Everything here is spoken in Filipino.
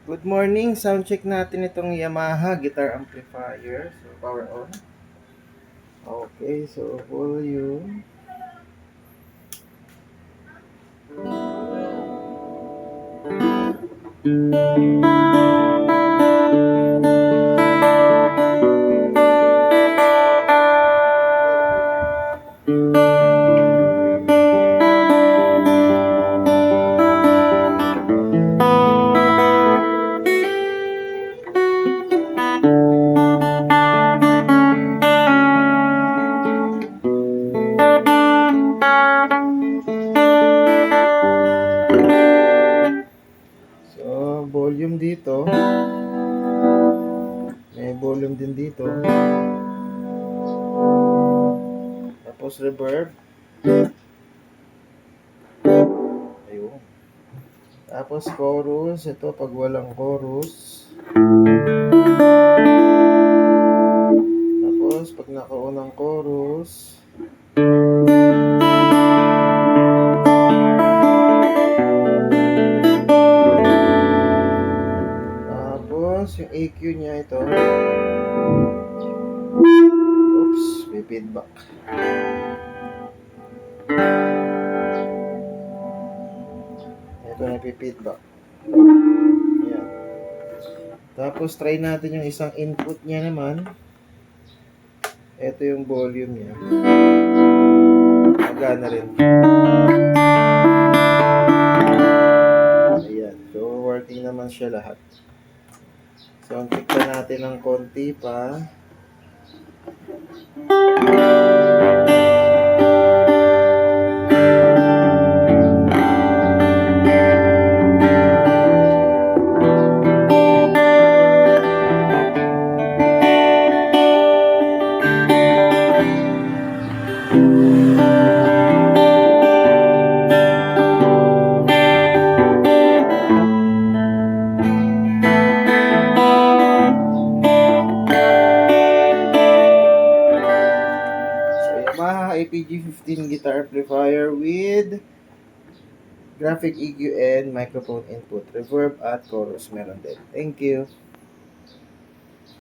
Good morning, sound check natin itong Yamaha guitar amplifier. So, power on. Okay, so volume. So, volume dito. May volume din dito. Tapos reverb. Ayun. Tapos chorus. Ito pag walang chorus. Tapos pag nakaunang chorus. Tapos yung EQ niya ito. Oops, may feedback. Ito na feedback. Ayan. Tapos try natin yung isang input niya naman. Ito yung volume niya. Magana rin. Ayan. So working naman siya lahat. So check pa natin ng konti pa. Yamaha APG-15 guitar amplifier with graphic EQ and microphone input, reverb at chorus meron din. Thank you.